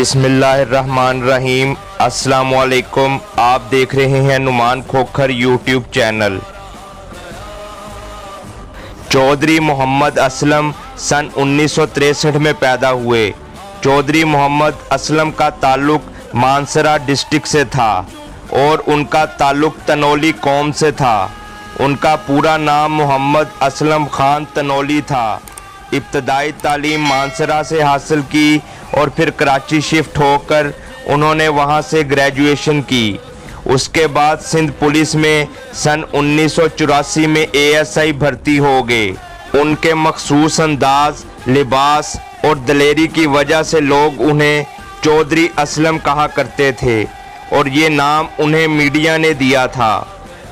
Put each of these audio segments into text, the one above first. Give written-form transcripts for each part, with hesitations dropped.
بسم اللہ الرحمن الرحیم۔ السلام علیکم، آپ دیکھ رہے ہیں نعمان کھوکھر یوٹیوب چینل۔ چودھری محمد اسلم سن 1963 میں پیدا ہوئے۔ چودھری محمد اسلم کا تعلق مانسہرہ ڈسٹرکٹ سے تھا اور ان کا تعلق تنولی قوم سے تھا۔ ان کا پورا نام محمد اسلم خان تنولی تھا۔ ابتدائی تعلیم مانسہرہ سے حاصل کی اور پھر کراچی شفٹ ہو کر انہوں نے وہاں سے گریجویشن کی۔ اس کے بعد سندھ پولیس میں سن 1984 میں ASI بھرتی ہو گئے۔ ان کے مخصوص انداز، لباس اور دلیری کی وجہ سے لوگ انہیں چودھری اسلم کہا کرتے تھے اور یہ نام انہیں میڈیا نے دیا تھا۔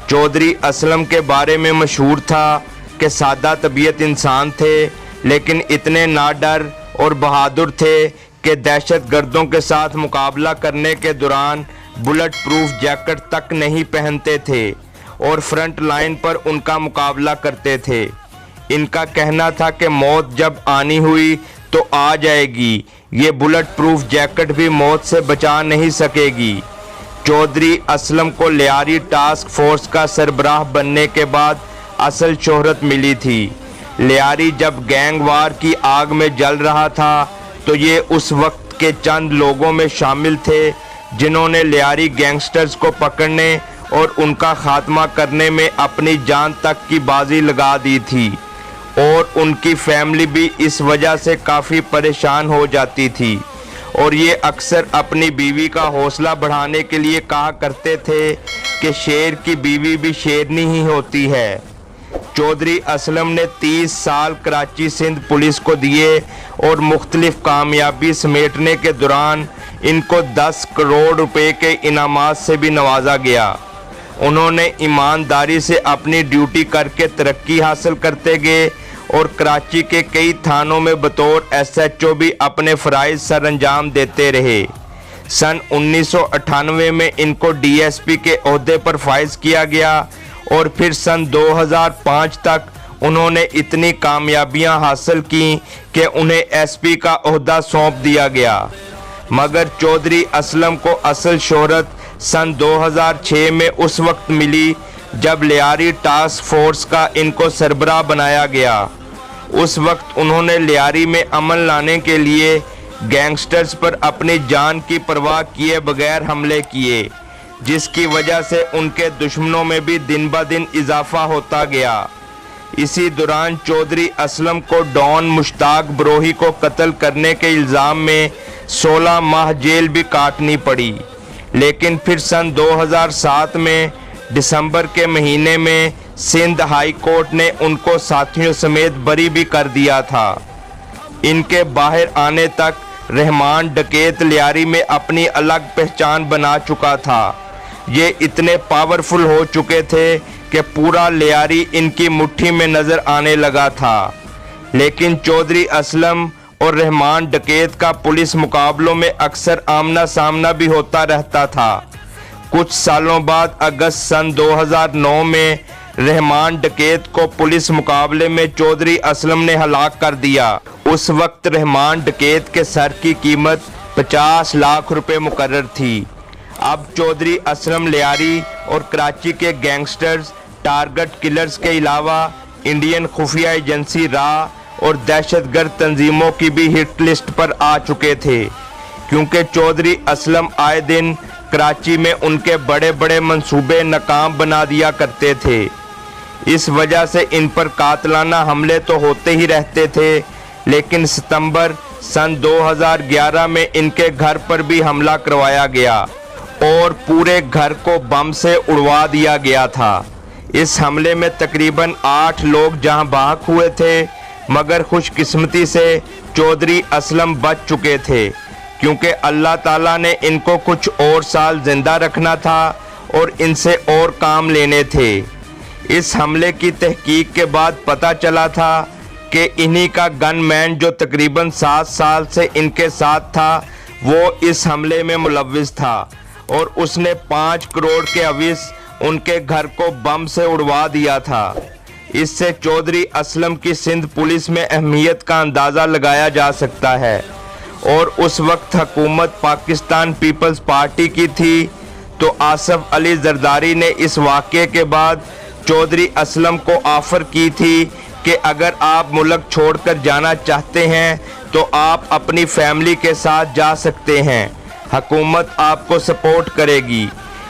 چودھری اسلم کے بارے میں مشہور تھا کہ سادہ طبیعت انسان تھے، لیکن اتنے ناڈر اور بہادر تھے کہ دہشت گردوں کے ساتھ مقابلہ کرنے کے دوران بلٹ پروف جیکٹ تک نہیں پہنتے تھے اور فرنٹ لائن پر ان کا مقابلہ کرتے تھے۔ ان کا کہنا تھا کہ موت جب آنی ہوئی تو آ جائے گی، یہ بلٹ پروف جیکٹ بھی موت سے بچا نہیں سکے گی۔ چودھری اسلم کو لیاری ٹاسک فورس کا سربراہ بننے کے بعد اصل شہرت ملی تھی۔ لیاری جب گینگ وار کی آگ میں جل رہا تھا تو یہ اس وقت کے چند لوگوں میں شامل تھے جنہوں نے لیاری گینگسٹرز کو پکڑنے اور ان کا خاتمہ کرنے میں اپنی جان تک کی بازی لگا دی تھی، اور ان کی فیملی بھی اس وجہ سے کافی پریشان ہو جاتی تھی، اور یہ اکثر اپنی بیوی کا حوصلہ بڑھانے کے لیے کہا کرتے تھے کہ شیر کی بیوی بھی شیرنی ہی ہوتی ہے۔ چودھری اسلم نے 30 سال کراچی سندھ پولیس کو دیے اور مختلف کامیابی سمیٹنے کے دوران ان کو 10 کروڑ روپے کے انعامات سے بھی نوازا گیا۔ انہوں نے ایمانداری سے اپنی ڈیوٹی کر کے ترقی حاصل کرتے گئے اور کراچی کے کئی تھانوں میں بطور SHO بھی اپنے فرائض سر انجام دیتے رہے۔ سن 1998 میں ان کو DSP کے عہدے پر فائز کیا گیا اور پھر سن 2005 تک انہوں نے اتنی کامیابیاں حاصل کیں کہ انہیں SP کا عہدہ سونپ دیا گیا۔ مگر چودھری اسلم کو اصل شہرت سن 2006 میں اس وقت ملی جب لیاری ٹاسک فورس کا ان کو سربراہ بنایا گیا۔ اس وقت انہوں نے لیاری میں امن لانے کے لیے گینگسٹرز پر اپنی جان کی پرواہ کیے بغیر حملے کیے، جس کی وجہ سے ان کے دشمنوں میں بھی دن بہ دن اضافہ ہوتا گیا۔ اسی دوران چودھری اسلم کو ڈان مشتاق بروہی کو قتل کرنے کے الزام میں 16 ماہ جیل بھی کاٹنی پڑی، لیکن پھر سن 2007 میں دسمبر کے مہینے میں سندھ ہائی کورٹ نے ان کو ساتھیوں سمیت بری بھی کر دیا تھا۔ ان کے باہر آنے تک رحمان ڈکیت لیاری میں اپنی الگ پہچان بنا چکا تھا۔ یہ اتنے پاورفل ہو چکے تھے کہ پورا لیاری ان کی مٹھی میں نظر آنے لگا تھا، لیکن چودھری اسلم اور رحمان ڈکیت کا پولیس مقابلوں میں اکثر آمنا سامنا بھی ہوتا رہتا تھا۔ کچھ سالوں بعد اگست سن 2009 میں رحمان ڈکیت کو پولیس مقابلے میں چودھری اسلم نے ہلاک کر دیا۔ اس وقت رحمان ڈکیت کے سر کی قیمت 50 لاکھ روپے مقرر تھی۔ اب چودھری اسلم لیاری اور کراچی کے گینگسٹرز، ٹارگٹ کلرز کے علاوہ انڈین خفیہ ایجنسی را اور دہشت گرد تنظیموں کی بھی ہٹ لسٹ پر آ چکے تھے، کیونکہ چودھری اسلم آئے دن کراچی میں ان کے بڑے بڑے منصوبے ناکام بنا دیا کرتے تھے۔ اس وجہ سے ان پر قاتلانہ حملے تو ہوتے ہی رہتے تھے، لیکن ستمبر سن 2011 میں ان کے گھر پر بھی حملہ کروایا گیا اور پورے گھر کو بم سے اڑوا دیا گیا تھا۔ اس حملے میں تقریباً 8 لوگ جہاں بحق ہوئے تھے، مگر خوش قسمتی سے چودھری اسلم بچ چکے تھے، کیونکہ اللہ تعالیٰ نے ان کو کچھ اور سال زندہ رکھنا تھا اور ان سے اور کام لینے تھے۔ اس حملے کی تحقیق کے بعد پتہ چلا تھا کہ انہی کا گن مین جو تقریباً 7 سال سے ان کے ساتھ تھا، وہ اس حملے میں ملوث تھا اور اس نے 5 کروڑ کے عوض ان کے گھر کو بم سے اڑوا دیا تھا۔ اس سے چودھری اسلم کی سندھ پولیس میں اہمیت کا اندازہ لگایا جا سکتا ہے۔ اور اس وقت حکومت پاکستان پیپلز پارٹی کی تھی، تو آصف علی زرداری نے اس واقعے کے بعد چودھری اسلم کو آفر کی تھی کہ اگر آپ ملک چھوڑ کر جانا چاہتے ہیں تو آپ اپنی فیملی کے ساتھ جا سکتے ہیں، حکومت آپ کو سپورٹ کرے گی۔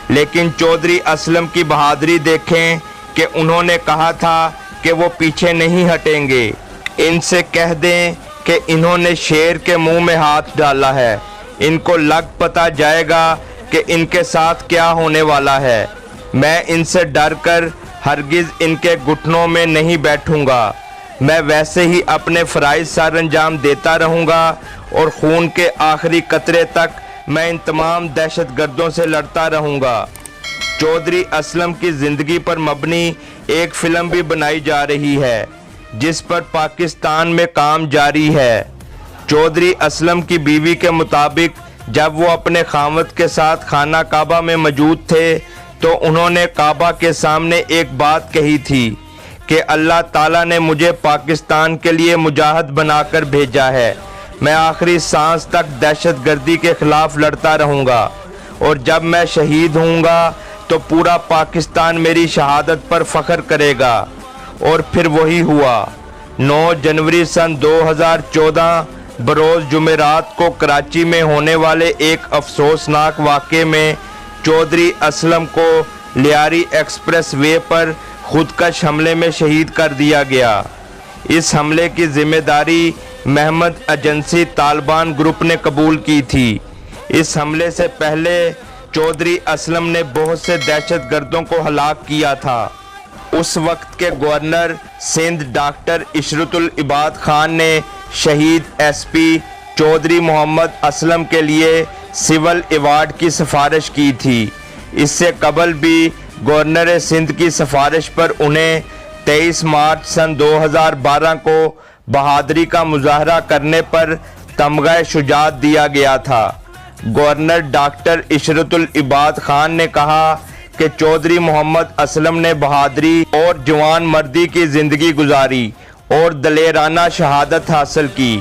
لیکن چودھری اسلم کی بہادری دیکھیں کہ انہوں نے کہا تھا کہ وہ پیچھے نہیں ہٹیں گے۔ ان سے کہہ دیں کہ انہوں نے شیر کے منہ میں ہاتھ ڈالا ہے، ان کو لگ پتہ جائے گا کہ ان کے ساتھ کیا ہونے والا ہے۔ میں ان سے ڈر کر ہرگز ان کے گھٹنوں میں نہیں بیٹھوں گا، میں ویسے ہی اپنے فرائض سر انجام دیتا رہوں گا اور خون کے آخری قطرے تک میں ان تمام دہشت گردوں سے لڑتا رہوں گا۔ چودھری اسلم کی زندگی پر مبنی ایک فلم بھی بنائی جا رہی ہے جس پر پاکستان میں کام جاری ہے۔ چودھری اسلم کی بیوی کے مطابق جب وہ اپنے خاوند کے ساتھ خانہ کعبہ میں موجود تھے تو انہوں نے کعبہ کے سامنے ایک بات کہی تھی کہ اللہ تعالیٰ نے مجھے پاکستان کے لیے مجاہد بنا کر بھیجا ہے، میں آخری سانس تک دہشت گردی کے خلاف لڑتا رہوں گا، اور جب میں شہید ہوں گا تو پورا پاکستان میری شہادت پر فخر کرے گا۔ اور پھر وہی ہوا۔ 9 جنوری سن 2014 بروز جمعرات کو کراچی میں ہونے والے ایک افسوسناک واقعے میں چودھری اسلم کو لیاری ایکسپریس وے پر خودکش حملے میں شہید کر دیا گیا۔ اس حملے کی ذمہ داری محمد ایجنسی طالبان گروپ نے قبول کی تھی۔ اس حملے سے پہلے چودھری اسلم نے بہت سے دہشت گردوں کو ہلاک کیا تھا۔ اس وقت کے گورنر سندھ ڈاکٹر عشرت العباد خان نے شہید ایس پی چودھری محمد اسلم کے لیے سول ایوارڈ کی سفارش کی تھی۔ اس سے قبل بھی گورنر سندھ کی سفارش پر انہیں 23 مارچ سن 2012 کو بہادری کا مظاہرہ کرنے پر تمغہ شجاعت دیا گیا تھا۔ گورنر ڈاکٹر عشرت العباد خان نے کہا کہ چودھری محمد اسلم نے بہادری اور جوان مردی کی زندگی گزاری اور دلیرانہ شہادت حاصل کی۔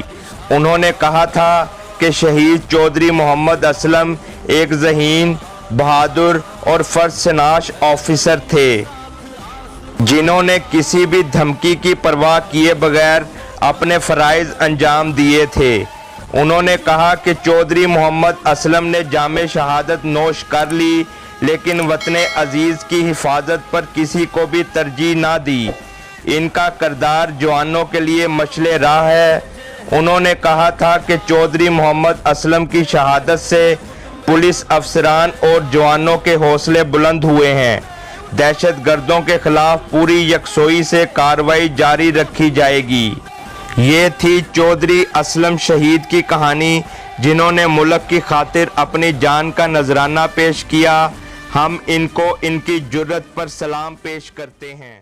انہوں نے کہا تھا کہ شہید چودھری محمد اسلم ایک ذہین، بہادر اور فرض شناس آفیسر تھے جنہوں نے کسی بھی دھمکی کی پرواہ کیے بغیر اپنے فرائض انجام دیے تھے۔ انہوں نے کہا کہ چودھری محمد اسلم نے جام شہادت نوش کر لی لیکن وطن عزیز کی حفاظت پر کسی کو بھی ترجیح نہ دی۔ ان کا کردار جوانوں کے لیے مشعل راہ ہے۔ انہوں نے کہا تھا کہ چودھری محمد اسلم کی شہادت سے پولیس افسران اور جوانوں کے حوصلے بلند ہوئے ہیں۔ دہشت گردوں کے خلاف پوری یکسوئی سے کارروائی جاری رکھی جائے گی۔ یہ تھی چودھری اسلم شہید کی کہانی جنہوں نے ملک کی خاطر اپنی جان کا نذرانہ پیش کیا۔ ہم ان کو ان کی جرات پر سلام پیش کرتے ہیں۔